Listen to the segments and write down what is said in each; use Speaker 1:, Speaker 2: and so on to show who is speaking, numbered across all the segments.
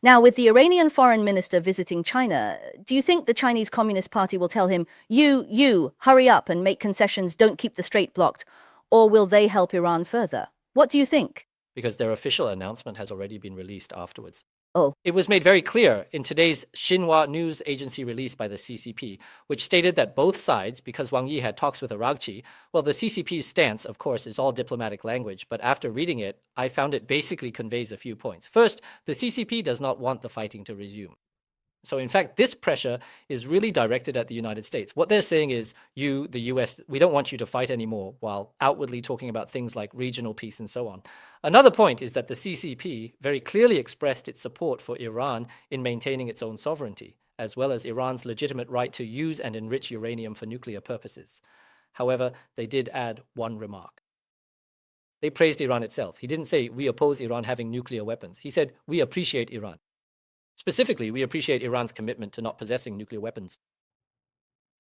Speaker 1: Now, with the Iranian foreign minister visiting China, do you think the Chinese Communist Party will tell him, you, hurry up and make concessions, don't keep the strait blocked? Or will they help Iran further? What do you think?
Speaker 2: Because their official announcement has already been released afterwards.
Speaker 1: Oh,
Speaker 2: It was made very clear in today's Xinhua news agency release by the CCP, which stated that both sides, because Wang Yi had talks with Aragchi, well, the CCP's stance, of course, is all diplomatic language, but after reading it, I found it basically conveys a few points. First, the CCP does not want the fighting to resume. So, in fact, this pressure is really directed at the United States. What they're saying is, you, the US, we don't want you to fight anymore, while outwardly talking about things like regional peace and so on. Another point is that the CCP very clearly expressed its support for Iran in maintaining its own sovereignty, as well as Iran's legitimate right to use and enrich uranium for nuclear purposes. However, they did add one remark. They praised Iran itself. He didn't say, we oppose Iran having nuclear weapons. He said, we appreciate Iran. Specifically, we appreciate Iran's commitment to not possessing nuclear weapons.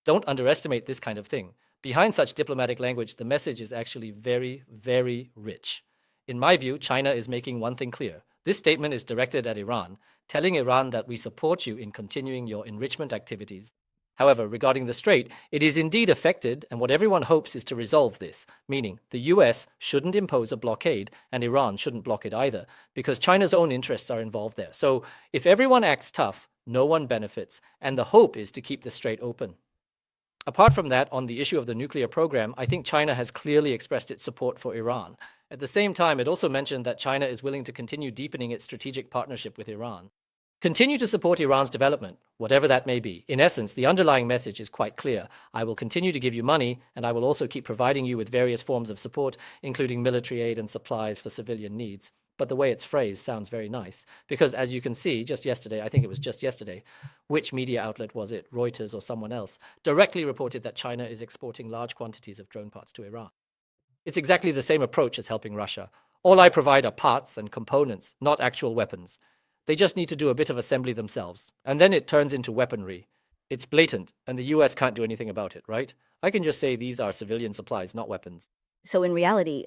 Speaker 2: Don't underestimate this kind of thing. Behind such diplomatic language, the message is actually very, very rich. In my view, China is making one thing clear. This statement is directed at Iran, telling Iran that we support you in continuing your enrichment activities. However, regarding the strait, it is indeed affected, and what everyone hopes is to resolve this, meaning the US shouldn't impose a blockade, and Iran shouldn't block it either, because China's own interests are involved there. So if everyone acts tough, no one benefits, and the hope is to keep the strait open. Apart from that, on the issue of the nuclear program, I think China has clearly expressed its support for Iran. At the same time, it also mentioned that China is willing to continue deepening its strategic partnership with Iran. Continue to support Iran's development, whatever that may be. In essence, the underlying message is quite clear. I will continue to give you money, and I will also keep providing you with various forms of support, including military aid and supplies for civilian needs. But the way it's phrased sounds very nice, because as you can see, just yesterday, I think it was just yesterday, which media outlet was it, Reuters or someone else, directly reported that China is exporting large quantities of drone parts to Iran. It's exactly the same approach as helping Russia. All I provide are parts and components, not actual weapons. They just need to do a bit of assembly themselves, and then it turns into weaponry. It's blatant, and the US can't do anything about it, right? I can just say these are civilian supplies, not weapons.
Speaker 1: so in reality,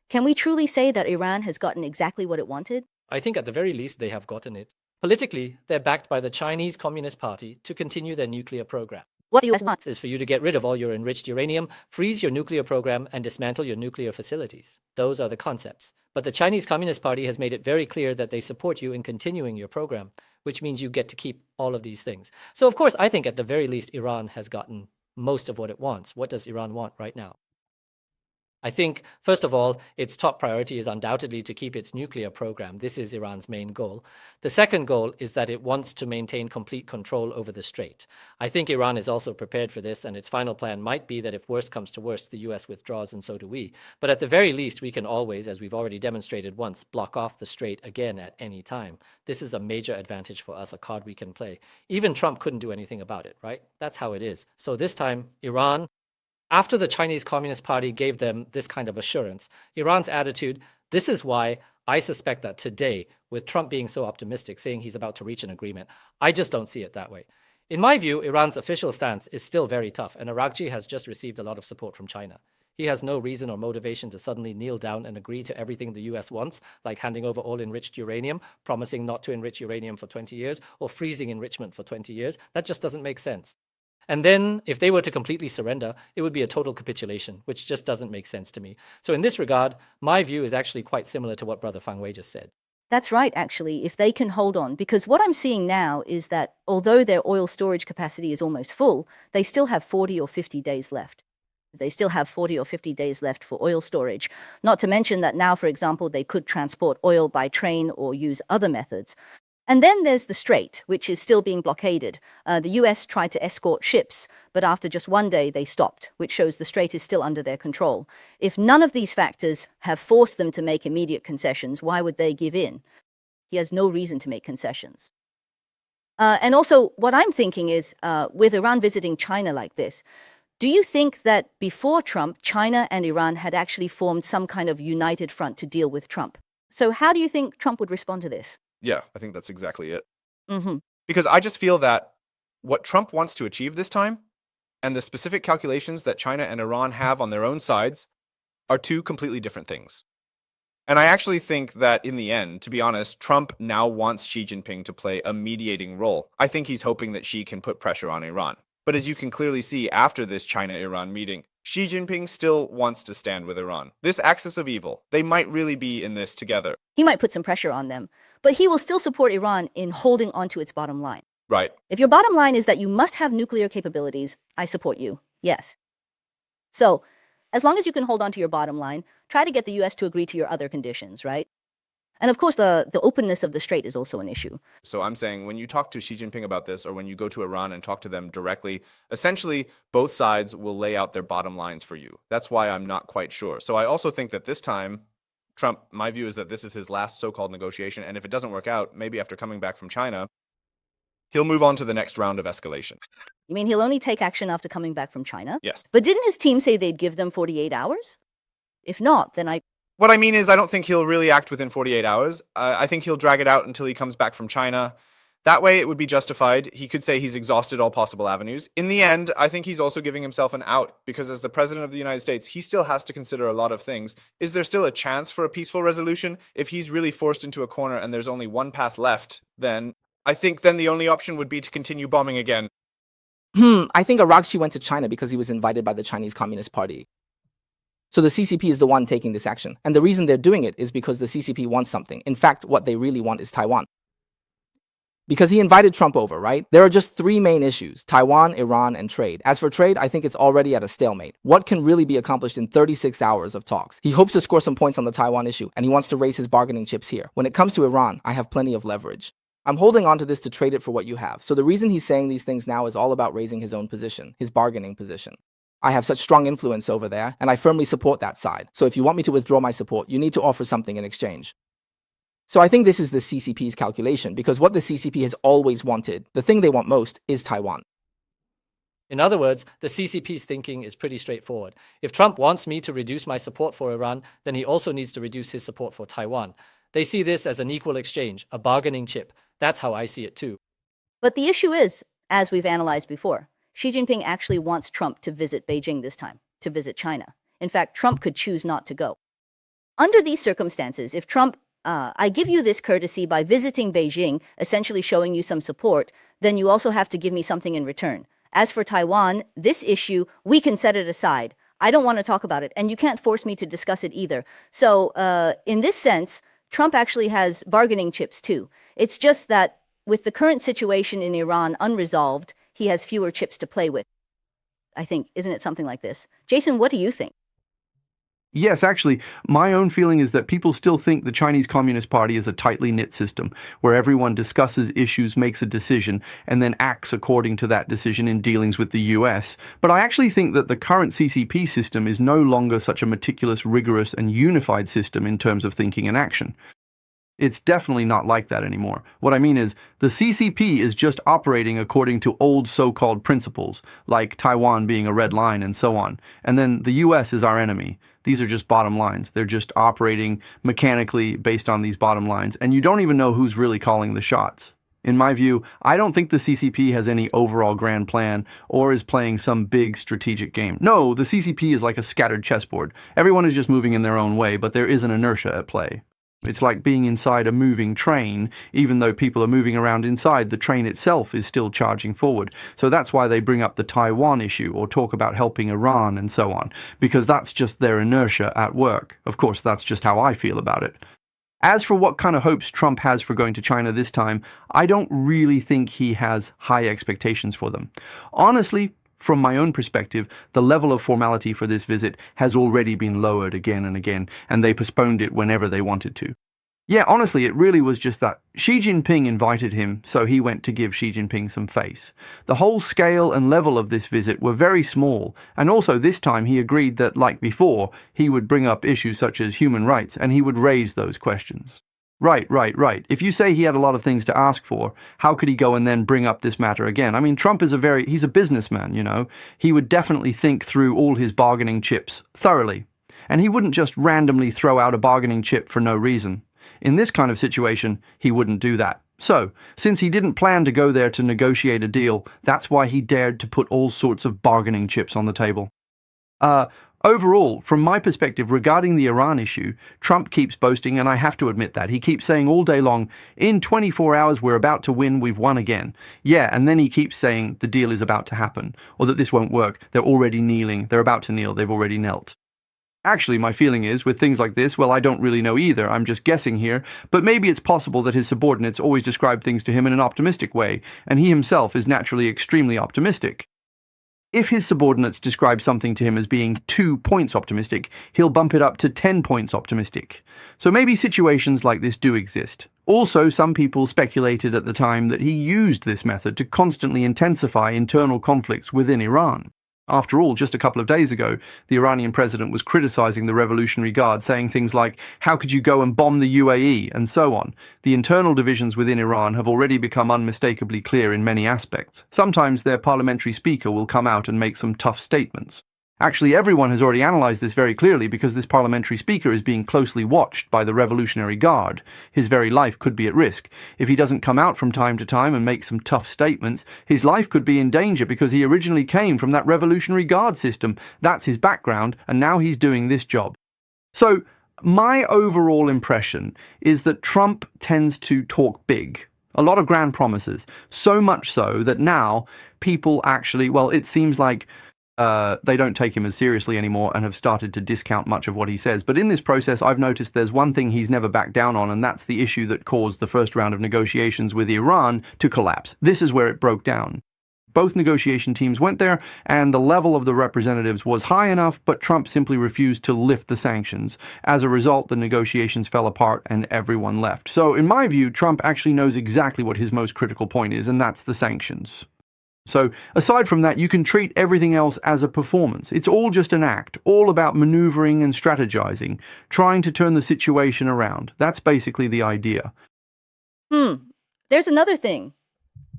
Speaker 1: can we truly say that Iran has gotten exactly what it wanted?
Speaker 2: I think at the very least they have gotten it. Politically, they're backed by the Chinese Communist Party to continue their nuclear program.
Speaker 1: What the US wants
Speaker 2: Is for you to get rid of all your enriched uranium, freeze your nuclear program, and dismantle your nuclear facilities. Those are the concepts. But the Chinese Communist Party has made it very clear that they support you in continuing your program, which means you get to keep all of these things. So, of course, I think at the very least Iran has gotten most of what it wants. What does Iran want right now? I think, first of all, its top priority is undoubtedly to keep its nuclear program. This is Iran's main goal. The second goal is that it wants to maintain complete control over the strait. I think Iran is also prepared for this, and its final plan might be that if worst comes to worst, the US withdraws, and so do we. But at the very least, we can always, as we've already demonstrated once, block off the strait again at any time. This is a major advantage for us, a card we can play. Even Trump couldn't do anything about it, right? That's how it is. So this time, Iran, after the Chinese Communist Party gave them this kind of assurance, Iran's attitude, this is why I suspect that today, with Trump being so optimistic, saying he's about to reach an agreement, I just don't see it that way. In my view, Iran's official stance is still very tough, and Aragchi has just received a lot of support from China. He has no reason or motivation to suddenly kneel down and agree to everything the US wants, like handing over all enriched uranium, promising not to enrich uranium for 20 years, or freezing enrichment for 20 years. That just doesn't make sense. And then, if they were to completely surrender, it would be a total capitulation, which just doesn't make sense to me. So in this regard, my view is actually quite similar to what Brother Fang Wei just said.
Speaker 1: That's right, actually, if they can hold on. Because what I'm seeing now is that although their oil storage capacity is almost full, they still have 40 or 50 days left. They still have 40 or 50 days left for oil storage. Not to mention that now, for example, they could transport oil by train or use other methods. And then there's the strait, which is still being blockaded. The US tried to escort ships, but after just one day they stopped, which shows the strait is still under their control. If none of these factors have forced them to make immediate concessions, why would they give in? He has no reason to make concessions. And also, what I'm thinking is, with Iran visiting China like this, do you think that before Trump, China and Iran had actually formed some kind of united front to deal with Trump? So how do you think Trump would respond to this?
Speaker 3: Yeah, I think that's exactly it.
Speaker 1: Mm-hmm.
Speaker 3: Because I just feel that what Trump wants to achieve this time and the specific calculations that China and Iran have on their own sides are two completely different things. And I actually think that in the end, to be honest, Trump now wants Xi Jinping to play a mediating role. I think he's hoping that Xi can put pressure on Iran. But as you can clearly see after this China-Iran meeting, Xi Jinping still wants to stand with Iran. This axis of evil, they might really be in this together.
Speaker 1: He might put some pressure on them, but he will still support Iran in holding onto its bottom line.
Speaker 3: Right.
Speaker 1: If your bottom line is that you must have nuclear capabilities, I support you. Yes. So, as long as you can hold on to your bottom line, try to get the US to agree to your other conditions, right? And of course, the openness of the strait is also an issue.
Speaker 3: So I'm saying when you talk to Xi Jinping about this, or when you go to Iran and talk to them directly, essentially both sides will lay out their bottom lines for you. That's why I'm not quite sure. So I also think that this time, Trump, my view is that this is his last so-called negotiation. And if it doesn't work out, maybe after coming back from China, he'll move on to the next round of escalation.
Speaker 1: You mean he'll only take action after coming back from China?
Speaker 3: Yes.
Speaker 1: But didn't his team say they'd give them 48 hours? If not, then
Speaker 3: What I mean is I don't think he'll really act within 48 hours. I think he'll drag it out until he comes back from China. That way it would be justified. He could say he's exhausted all possible avenues. In the end, I think he's also giving himself an out because as the president of the United States, he still has to consider a lot of things. Is there still a chance for a peaceful resolution? If he's really forced into a corner and there's only one path left, then I think then the only option would be to continue bombing again.
Speaker 4: I think Aragchi went to China because he was invited by the Chinese Communist Party. So the CCP is the one taking this action. And the reason they're doing it is because the CCP wants something. In fact, what they really want is Taiwan. Because he invited Trump over, right? There are just three main issues: Taiwan, Iran, and trade. As for trade, I think it's already at a stalemate. What can really be accomplished in 36 hours of talks? He hopes to score some points on the Taiwan issue, and he wants to raise his bargaining chips here. When it comes to Iran, I have plenty of leverage. I'm holding on to this to trade it for what you have. So the reason he's saying these things now is all about raising his own position, his bargaining position. I have such strong influence over there, and I firmly support that side. So if you want me to withdraw my support, you need to offer something in exchange. So I think this is the CCP's calculation, because what the CCP has always wanted, the thing they want most, is Taiwan.
Speaker 2: In other words, the CCP's thinking is pretty straightforward. If Trump wants me to reduce my support for Iran, then he also needs to reduce his support for Taiwan. They see this as an equal exchange, a bargaining chip. That's how I see it too.
Speaker 1: But the issue is, as we've analyzed before, Xi Jinping actually wants Trump to visit Beijing this time, to visit China. In fact, Trump could choose not to go. Under these circumstances, if Trump, I give you this courtesy by visiting Beijing, essentially showing you some support, then you also have to give me something in return. As for Taiwan, this issue, we can set it aside. I don't want to talk about it, and you can't force me to discuss it either. So, in this sense, Trump actually has bargaining chips too. It's just that with the current situation in Iran unresolved, he has fewer chips to play with. I think, isn't it something like this? Jason, what do you think?
Speaker 5: Yes, actually, my own feeling is that people still think the Chinese Communist Party is a tightly knit system where everyone discusses issues, makes a decision, and then acts according to that decision in dealings with the US. But I actually think that the current CCP system is no longer such a meticulous, rigorous, and unified system in terms of thinking and action. It's definitely not like that anymore. What I mean is, the CCP is just operating according to old so-called principles, like Taiwan being a red line and so on. And then the US is our enemy. These are just bottom lines. They're just operating mechanically based on these bottom lines, and you don't even know who's really calling the shots. In my view, I don't think the CCP has any overall grand plan or is playing some big strategic game. No, the CCP is like a scattered chessboard. Everyone is just moving in their own way, but there is an inertia at play. It's like being inside a moving train. Even though people are moving around inside, the train itself is still charging forward. So that's why they bring up the Taiwan issue or talk about helping Iran and so on, because that's just their inertia at work. Of course, that's just how I feel about it. As for what kind of hopes Trump has for going to China this time, I don't really think he has high expectations for them. Honestly, from my own perspective, the level of formality for this visit has already been lowered again and again, and they postponed it whenever they wanted to. Yeah, honestly, it really was just that. Xi Jinping invited him, so he went to give Xi Jinping some face. The whole scale and level of this visit were very small, and also this time he agreed that, like before, he would bring up issues such as human rights, and he would raise those questions. Right. If you say he had a lot of things to ask for, how could he go and then bring up this matter again? I mean, Trump is he's a businessman, you know. He would definitely think through all his bargaining chips thoroughly. And he wouldn't just randomly throw out a bargaining chip for no reason. In this kind of situation, he wouldn't do that. So, since he didn't plan to go there to negotiate a deal, that's why he dared to put all sorts of bargaining chips on the table. Overall, from my perspective regarding the Iran issue, Trump keeps boasting, and I have to admit that. He keeps saying all day long, in 24 hours we're about to win, we've won again. Yeah, and then he keeps saying the deal is about to happen, or that this won't work, they're already kneeling, they're about to kneel, they've already knelt. Actually, my feeling is, with things like this, well, I don't really know either, I'm just guessing here, but maybe it's possible that his subordinates always describe things to him in an optimistic way, and he himself is naturally extremely optimistic. If his subordinates describe something to him as being 2 points optimistic, he'll bump it up to 10 points optimistic. So maybe situations like this do exist. Also, some people speculated at the time that he used this method to constantly intensify internal conflicts within Iran. After all, just a couple of days ago, the Iranian president was criticizing the Revolutionary Guard, saying things like, "How could you go and bomb the UAE?" and so on. The internal divisions within Iran have already become unmistakably clear in many aspects. Sometimes their parliamentary speaker will come out and make some tough statements. Actually, everyone has already analyzed this very clearly because this parliamentary speaker is being closely watched by the Revolutionary Guard. His very life could be at risk. If he doesn't come out from time to time and make some tough statements, his life could be in danger because he originally came from that Revolutionary Guard system. That's his background, and now he's doing this job. So, my overall impression is that Trump tends to talk big. A lot of grand promises. So much so that now people actually, well, it seems like they don't take him as seriously anymore and have started to discount much of what he says. But in this process, I've noticed there's one thing he's never backed down on, and that's the issue that caused the first round of negotiations with Iran to collapse. This is where it broke down. Both negotiation teams went there, and the level of the representatives was high enough, but Trump simply refused to lift the sanctions. As a result, the negotiations fell apart and everyone left. So, in my view, Trump actually knows exactly what his most critical point is, and that's the sanctions. So, aside from that, you can treat everything else as a performance. It's all just an act, all about maneuvering and strategizing, trying to turn the situation around. That's basically the idea.
Speaker 1: There's another thing.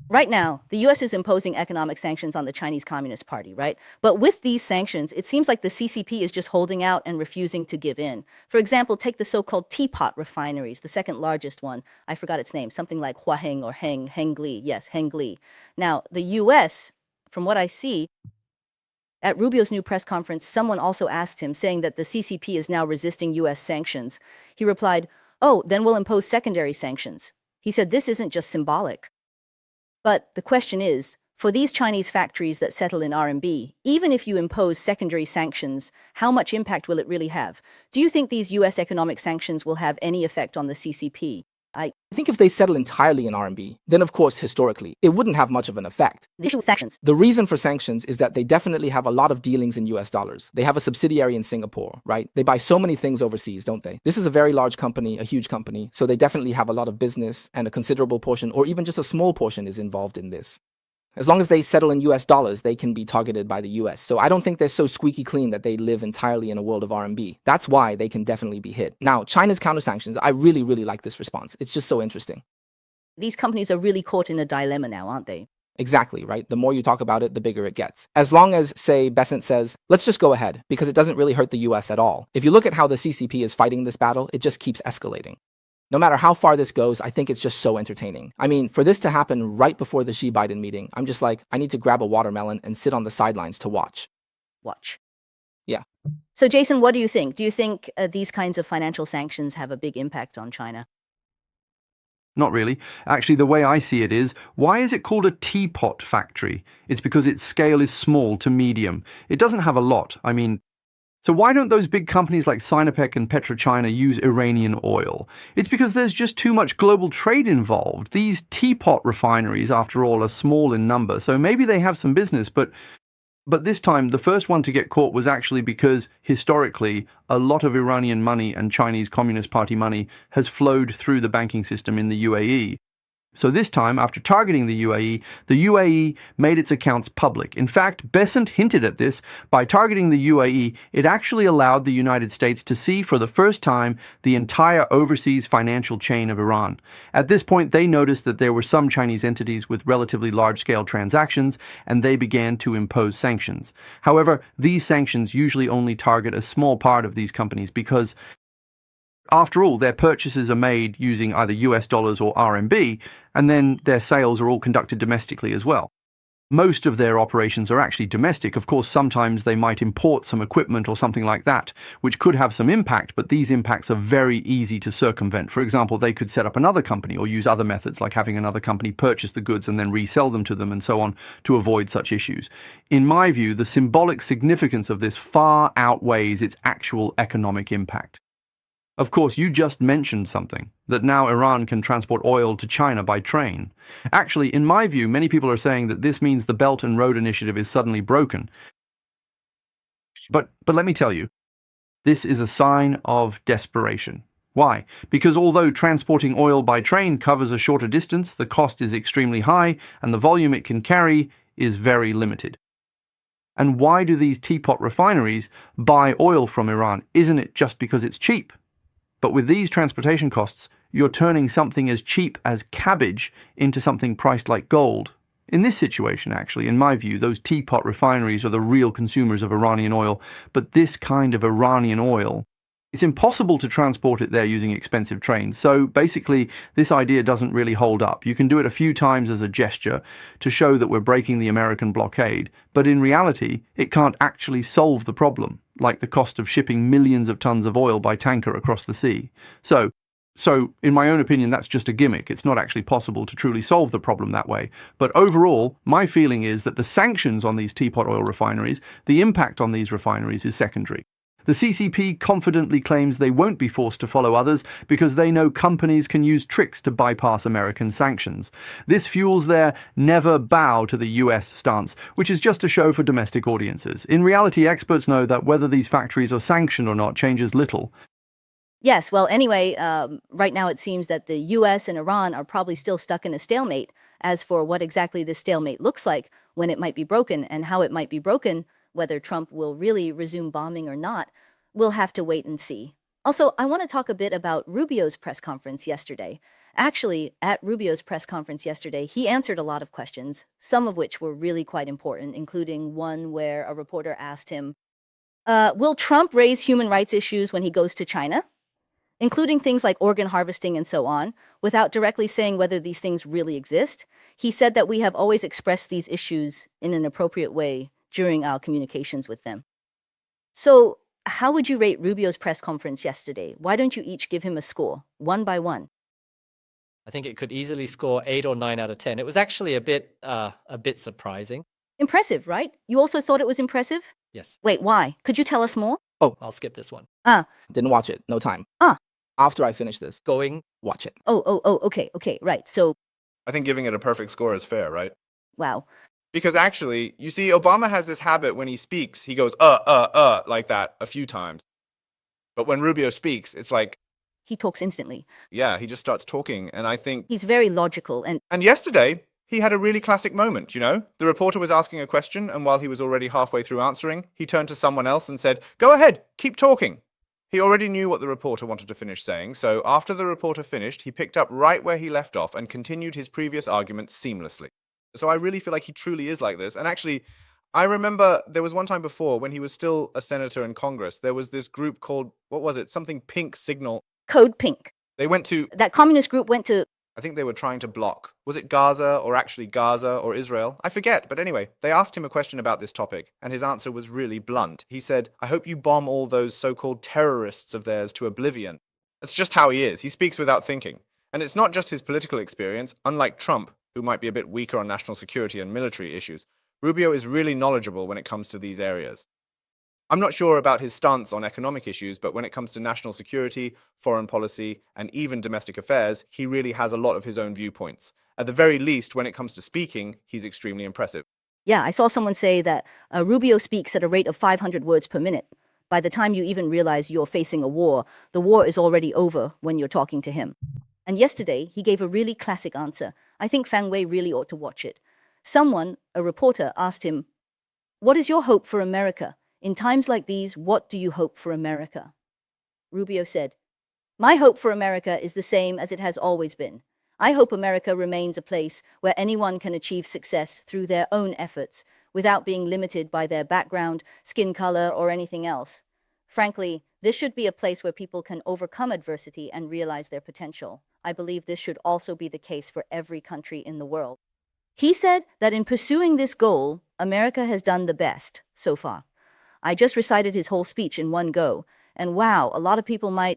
Speaker 1: Right now, the U.S. is imposing economic sanctions on the Chinese Communist Party, right? But with these sanctions, it seems like the CCP is just holding out and refusing to give in. For example, take the so-called teapot refineries, the second largest one. I forgot its name, something like Huaheng or Hengli. Yes, Hengli. Now, the U.S., from what I see, at Rubio's new press conference, someone also asked him, saying that the CCP is now resisting U.S. sanctions. He replied, "Oh, then we'll impose secondary sanctions." He said this isn't just symbolic. But the question is, for these Chinese factories that settle in RMB, even if you impose secondary sanctions, how much impact will it really have? Do you think these US economic sanctions will have any effect on the CCP?
Speaker 4: I think if they settle entirely in RMB, then of course, historically, it wouldn't have much of an effect.
Speaker 1: The issue with sanctions.
Speaker 4: The reason for sanctions is that they definitely have a lot of dealings in US dollars. They have a subsidiary in Singapore, right? They buy so many things overseas, don't they? This is a very large company, a huge company, so they definitely have a lot of business, and a considerable portion, or even just a small portion, is involved in this. As long as they settle in US dollars, they can be targeted by the US. So I don't think they're so squeaky clean that they live entirely in a world of RMB. That's why they can definitely be hit. Now, China's counter-sanctions, I really, really like this response. It's just so interesting.
Speaker 1: These companies are really caught in a dilemma now, aren't they?
Speaker 4: Exactly, right? The more you talk about it, the bigger it gets. As long as, say, Besant says, let's just go ahead, because it doesn't really hurt the US at all. If you look at how the CCP is fighting this battle, it just keeps escalating. No matter how far this goes, I think it's just so entertaining. I mean, for this to happen right before the Xi-Biden meeting, I'm just like, I need to grab a watermelon and sit on the sidelines to watch. Yeah.
Speaker 1: So, Jason, what do you think? Do you think these kinds of financial sanctions have a big impact on China?
Speaker 5: Not really. Actually, the way I see it is, why is it called a teapot factory? It's because its scale is small to medium. It doesn't have a lot. I mean, so why don't those big companies like Sinopec and PetroChina use Iranian oil? It's because there's just too much global trade involved. These teapot refineries, after all, are small in number, so maybe they have some business, but this time, the first one to get caught was actually because, historically, a lot of Iranian money and Chinese Communist Party money has flowed through the banking system in the UAE. So this time, after targeting the UAE made its accounts public. In fact, Besant hinted at this. By targeting the UAE, it actually allowed the United States to see for the first time the entire overseas financial chain of Iran. At this point, they noticed that there were some Chinese entities with relatively large-scale transactions, and they began to impose sanctions. However, these sanctions usually only target a small part of these companies because, after all, their purchases are made using either US dollars or RMB, and then their sales are all conducted domestically as well. Most of their operations are actually domestic. Of course, sometimes they might import some equipment or something like that, which could have some impact, but these impacts are very easy to circumvent. For example, they could set up another company or use other methods like having another company purchase the goods and then resell them to them and so on to avoid such issues. In my view, the symbolic significance of this far outweighs its actual economic impact. Of course, you just mentioned something, that now Iran can transport oil to China by train. Actually, in my view, many people are saying that this means the Belt and Road Initiative is suddenly broken. But let me tell you, this is a sign of desperation. Why? Because although transporting oil by train covers a shorter distance, the cost is extremely high, and the volume it can carry is very limited. And why do these teapot refineries buy oil from Iran? Isn't it just because it's cheap? But with these transportation costs, you're turning something as cheap as cabbage into something priced like gold. In this situation, actually, in my view, those teapot refineries are the real consumers of Iranian oil, but this kind of Iranian oil, it's impossible to transport it there using expensive trains. So basically, this idea doesn't really hold up. You can do it a few times as a gesture to show that we're breaking the American blockade, but in reality, it can't actually solve the problem, like the cost of shipping millions of tons of oil by tanker across the sea. So in my own opinion, that's just a gimmick. It's not actually possible to truly solve the problem that way. But overall, my feeling is that the sanctions on these teapot oil refineries, the impact on these refineries is secondary. The CCP confidently claims they won't be forced to follow others because they know companies can use tricks to bypass American sanctions. This fuels their never bow to the US stance, which is just a show for domestic audiences. In reality, experts know that whether these factories are sanctioned or not changes little.
Speaker 1: Yes, well, anyway, right now it seems that the US and Iran are probably still stuck in a stalemate. As for what exactly this stalemate looks like, when it might be broken, and how it might be broken, whether Trump will really resume bombing or not, we'll have to wait and see. Also, I want to talk a bit about Rubio's press conference yesterday. Actually, at Rubio's press conference yesterday, he answered a lot of questions, some of which were really quite important, including one where a reporter asked him, will Trump raise human rights issues when he goes to China? Including things like organ harvesting and so on, without directly saying whether these things really exist. He said that we have always expressed these issues in an appropriate way during our communications with them. So, how would you rate Rubio's press conference yesterday? Why don't you each give him a score, 1 by 1?
Speaker 2: I think it could easily score 8 or 9 out of 10. It was actually a bit surprising.
Speaker 1: Impressive, right? You also thought it was impressive?
Speaker 2: Yes.
Speaker 1: Wait, why? Could you tell us more?
Speaker 2: I'll skip this one.
Speaker 4: Didn't watch it. No time. After I finish this,
Speaker 2: Going.
Speaker 4: watch it.
Speaker 1: Okay, right. So,
Speaker 3: I think giving it a perfect score is fair, right?
Speaker 1: wow.
Speaker 3: Because actually, you see, Obama has this habit when he speaks, he goes, like that a few times. But when Rubio speaks, it's like,
Speaker 1: He talks instantly.
Speaker 3: yeah, he just starts talking. And I think,
Speaker 1: He's very logical and
Speaker 3: and yesterday, he had a really classic moment, you know? The reporter was asking a question, and while he was already halfway through answering, he turned to someone else and said, go ahead, keep talking. He already knew what the reporter wanted to finish saying, so after the reporter finished, he picked up right where he left off and continued his previous argument seamlessly. So I really feel like he truly is like this. And actually, I remember there was one time before when he was still a senator in Congress, there was this group called, what was it? Something Pink Signal.
Speaker 1: Code Pink.
Speaker 3: They went to,
Speaker 1: That communist group went to,
Speaker 3: I think they were trying to block, was it Gaza or actually Gaza or Israel? I forget, but anyway, they asked him a question about this topic, and his answer was really blunt. He said, I hope you bomb all those so-called terrorists of theirs to oblivion. That's just how he is. He speaks without thinking. And it's not just his political experience. Unlike Trump, who might be a bit weaker on national security and military issues, Rubio is really knowledgeable when it comes to these areas. I'm not sure about his stance on economic issues, but when it comes to national security, foreign policy, and even domestic affairs, he really has a lot of his own viewpoints. At the very least, when it comes to speaking, he's extremely impressive.
Speaker 1: yeah, I saw someone say that Rubio speaks at a rate of 500 words per minute. By the time you even realize you're facing a war, the war is already over when you're talking to him. And yesterday, he gave a really classic answer. I think Fang Wei really ought to watch it. Someone, a reporter, asked him, what is your hope for America? In times like these, what do you hope for America? Rubio said, my hope for America is the same as it has always been. I hope America remains a place where anyone can achieve success through their own efforts without being limited by their background, skin color, or anything else. Frankly, this should be a place where people can overcome adversity and realize their potential. I believe this should also be the case for every country in the world. He said that in pursuing this goal, America has done the best so far. I just recited his whole speech in one go, and wow, a lot of people might.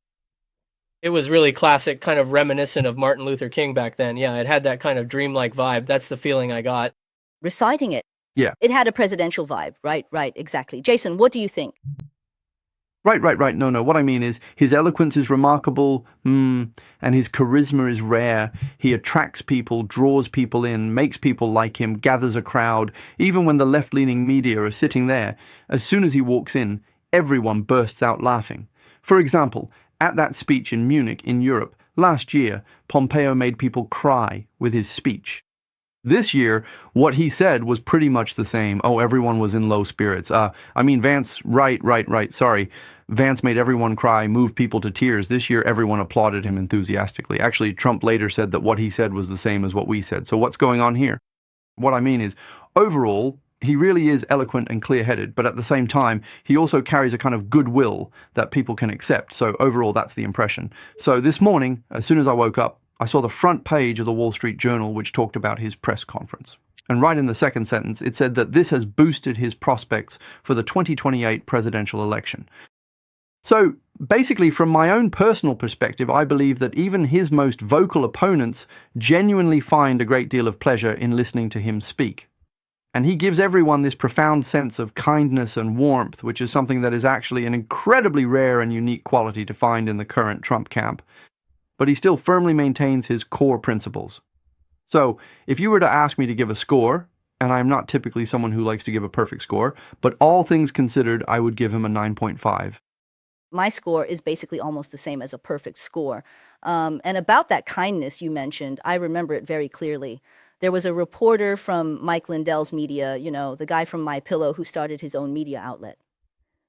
Speaker 6: It was really classic, kind of reminiscent of Martin Luther King back then. Yeah, it had that kind of dreamlike vibe. That's the feeling I got.
Speaker 1: Reciting it.
Speaker 5: Yeah.
Speaker 1: It had a presidential vibe. Right, exactly. Jason, what do you think?
Speaker 5: Right. No. What I mean is his eloquence is remarkable, and his charisma is rare. He attracts people, draws people in, makes people like him, gathers a crowd. Even when the left-leaning media are sitting there, as soon as he walks in, everyone bursts out laughing. For example, at that speech in Munich, in Europe, last year, Pompeo made people cry with his speech. This year, what he said was pretty much the same. Oh, everyone was in low spirits. Vance, right. Sorry. Vance made everyone cry, moved people to tears. This year, everyone applauded him enthusiastically. Actually, Trump later said that what he said was the same as what we said. So what's going on here? What I mean is, overall, he really is eloquent and clear-headed, but at the same time, he also carries a kind of goodwill that people can accept. So overall, that's the impression. So this morning, as soon as I woke up, I saw the front page of the Wall Street Journal, which talked about his press conference. And right in the second sentence, it said that this has boosted his prospects for the 2028 presidential election. So basically, from my own personal perspective, I believe that even his most vocal opponents genuinely find a great deal of pleasure in listening to him speak. And he gives everyone this profound sense of kindness and warmth, which is something that is actually an incredibly rare and unique quality to find in the current Trump camp. But he still firmly maintains his core principles. So, if you were to ask me to give a score, and I'm not typically someone who likes to give a perfect score, but all things considered, I would give him a 9.5.
Speaker 1: My score is basically almost the same as a perfect score. And about that kindness you mentioned, I remember it very clearly. There was a reporter from Mike Lindell's media, the guy from My Pillow who started his own media outlet.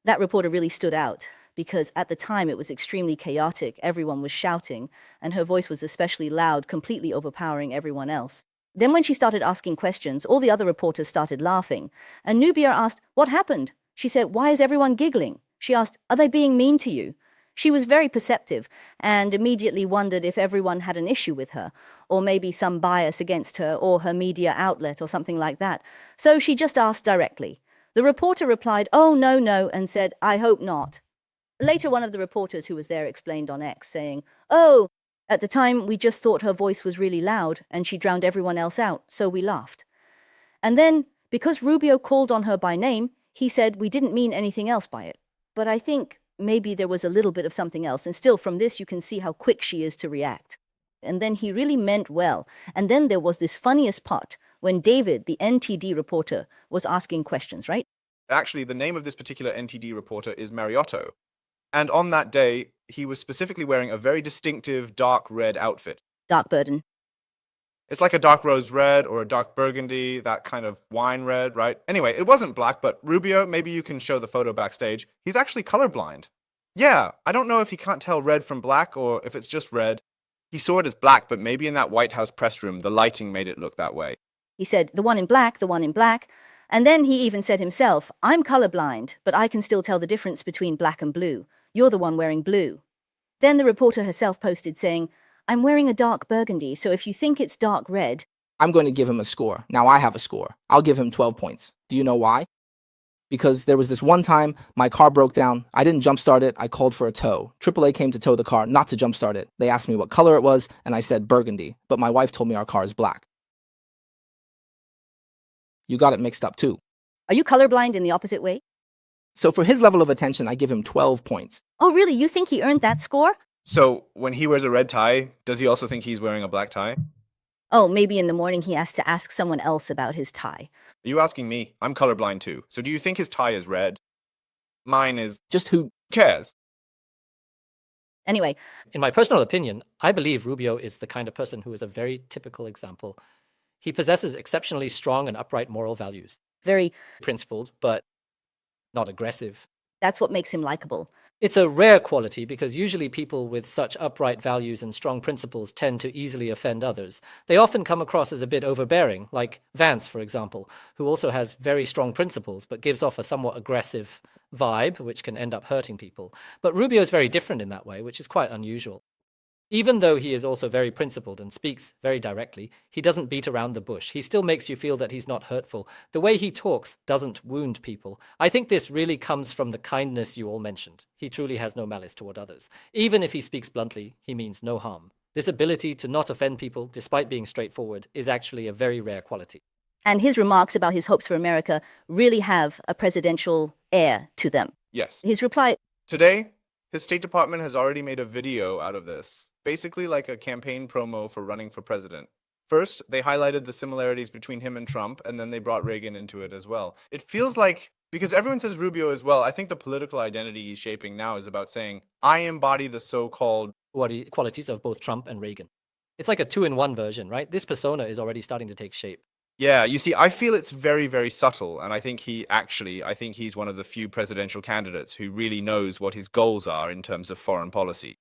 Speaker 1: That reporter really stood out because at the time it was extremely chaotic. Everyone was shouting, and her voice was especially loud, completely overpowering everyone else. Then when she started asking questions, all the other reporters started laughing. And Nubia asked, "What happened?" She said, "Why is everyone giggling?" She asked, "Are they being mean to you?" She was very perceptive and immediately wondered if everyone had an issue with her, or maybe some bias against her or her media outlet or something like that. So she just asked directly. The reporter replied, "Oh, no," and said, "I hope not." Later, one of the reporters who was there explained on X, saying, "Oh, at the time we just thought her voice was really loud and she drowned everyone else out, so we laughed." And then, because Rubio called on her by name, he said we didn't mean anything else by it. But I think maybe there was a little bit of something else, and still from this you can see how quick she is to react. And then he really meant well. And then there was this funniest part when David, the NTD reporter, was asking questions, right?
Speaker 3: Actually, the name of this particular NTD reporter is Mariotto. And on that day, he was specifically wearing a very distinctive dark red outfit.
Speaker 1: Dark burden.
Speaker 3: It's like a dark rose red or a dark burgundy, that kind of wine red, right? Anyway, it wasn't black, but Rubio, maybe you can show the photo backstage. He's actually colorblind. Yeah, I don't know if he can't tell red from black or if it's just red. He saw it as black, but maybe in that White House press room, the lighting made it look that way.
Speaker 1: He said, the one in black. And then he even said himself, "I'm colorblind, but I can still tell the difference between black and blue. You're the one wearing blue." Then the reporter herself posted saying, "I'm wearing a dark burgundy, so if you think it's dark red..."
Speaker 4: I'm going to give him a score. Now I have a score. I'll give him 12 points. Do you know why? Because there was this one time my car broke down. I didn't jumpstart it. I called for a tow. AAA came to tow the car, not to jumpstart it. They asked me what color it was, and I said burgundy. But my wife told me our car is black. You got it mixed up too.
Speaker 1: Are you colorblind in the opposite way?
Speaker 4: So for his level of attention, I give him 12 points.
Speaker 1: Oh, really? You think he earned that score?
Speaker 3: So, when he wears a red tie, does he also think he's wearing a black tie?
Speaker 1: Oh, maybe in the morning he has to ask someone else about his tie.
Speaker 3: Are you asking me? I'm colorblind too. So do you think his tie is red? Mine is...
Speaker 4: Just who
Speaker 3: cares?
Speaker 1: Anyway,
Speaker 2: In my personal opinion, I believe Rubio is the kind of person who is a very typical example. He possesses exceptionally strong and upright moral values,
Speaker 1: very...
Speaker 2: principled, but not aggressive.
Speaker 1: That's what makes him likable.
Speaker 2: It's a rare quality because usually people with such upright values and strong principles tend to easily offend others. They often come across as a bit overbearing, like Vance, for example, who also has very strong principles but gives off a somewhat aggressive vibe, which can end up hurting people. But Rubio is very different in that way, which is quite unusual. Even though he is also very principled and speaks very directly, he doesn't beat around the bush. He still makes you feel that he's not hurtful. The way he talks doesn't wound people. I think this really comes from the kindness you all mentioned. He truly has no malice toward others. Even if he speaks bluntly, he means no harm. This ability to not offend people, despite being straightforward, is actually a very rare quality.
Speaker 1: And his remarks about his hopes for America really have a presidential air to them.
Speaker 3: Yes.
Speaker 1: His reply,
Speaker 3: Today, his State Department has already made a video out of this, basically like a campaign promo for running for president. First, they highlighted the similarities between him and Trump, and then they brought Reagan into it as well. It feels like, because everyone says Rubio as well, I think the political identity he's shaping now is about saying, I embody the so-called
Speaker 2: Qualities of both Trump and Reagan. It's like a two-in-one version, right? This persona is already starting to take shape.
Speaker 3: Yeah, you see, I feel it's very, very subtle, and I think he's one of the few presidential candidates who really knows what his goals are in terms of foreign policy.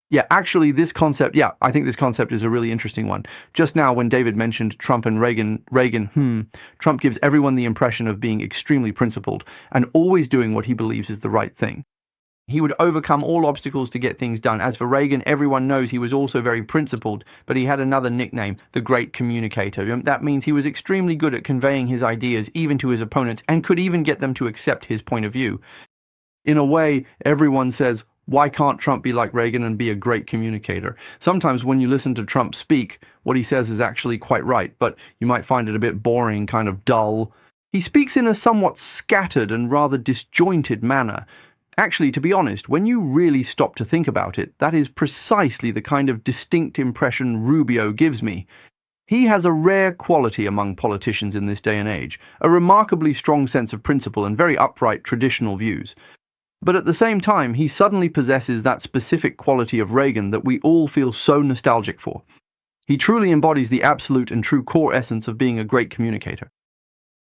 Speaker 5: Yeah, actually, I think this concept is a really interesting one. Just now, when David mentioned Trump and Reagan, Trump gives everyone the impression of being extremely principled and always doing what he believes is the right thing. He would overcome all obstacles to get things done. As for Reagan, everyone knows he was also very principled, but he had another nickname, the Great Communicator. That means he was extremely good at conveying his ideas even to his opponents and could even get them to accept his point of view. In a way, everyone says, why can't Trump be like Reagan and be a great communicator? Sometimes when you listen to Trump speak, what he says is actually quite right, but you might find it a bit boring, kind of dull. He speaks in a somewhat scattered and rather disjointed manner. Actually, to be honest, when you really stop to think about it, that is precisely the kind of distinct impression Rubio gives me. He has a rare quality among politicians in this day and age, a remarkably strong sense of principle and very upright traditional views. But at the same time, he suddenly possesses that specific quality of Reagan that we all feel so nostalgic for. He truly embodies the absolute and true core essence of being a great communicator.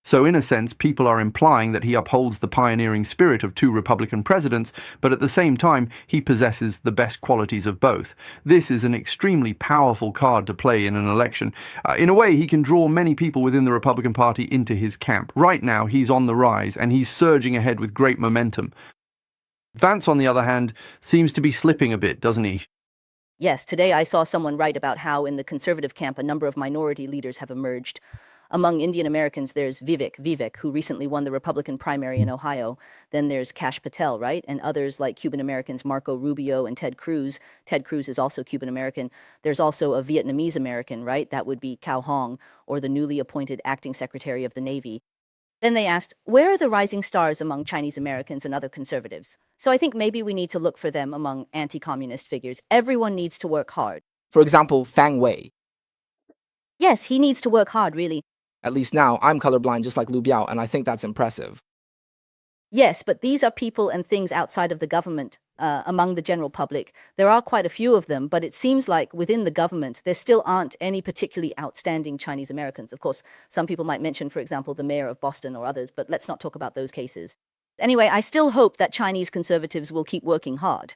Speaker 5: So in a sense, people are implying that he upholds the pioneering spirit of two Republican presidents, but at the same time, he possesses the best qualities of both. This is an extremely powerful card to play in an election. In a way, he can draw many people within the Republican Party into his camp. Right now, he's on the rise, and he's surging ahead with great momentum. Vance, on the other hand, seems to be slipping a bit, doesn't he?
Speaker 1: yes, today I saw someone write about how in the conservative camp a number of minority leaders have emerged. Among Indian Americans, there's Vivek, who recently won the Republican primary in Ohio. Then there's Kash Patel, right? And others like Cuban Americans, Marco Rubio and Ted Cruz. Ted Cruz is also Cuban American. There's also a Vietnamese American, right? That would be Cao Hong, or the newly appointed acting secretary of the Navy. Then they asked, where are the rising stars among Chinese Americans and other conservatives? So I think maybe we need to look for them among anti-communist figures. Everyone needs to work hard.
Speaker 4: For example, Fang Wei.
Speaker 1: Yes, he needs to work hard, really.
Speaker 4: At least now, I'm colorblind just like Lu Biao, and I think that's impressive.
Speaker 1: Yes, but these are people and things outside of the government, among the general public. There are quite a few of them, but it seems like within the government, there still aren't any particularly outstanding Chinese Americans. Of course, some people might mention, for example, the mayor of Boston or others, but let's not talk about those cases. Anyway, I still hope that Chinese conservatives will keep working hard.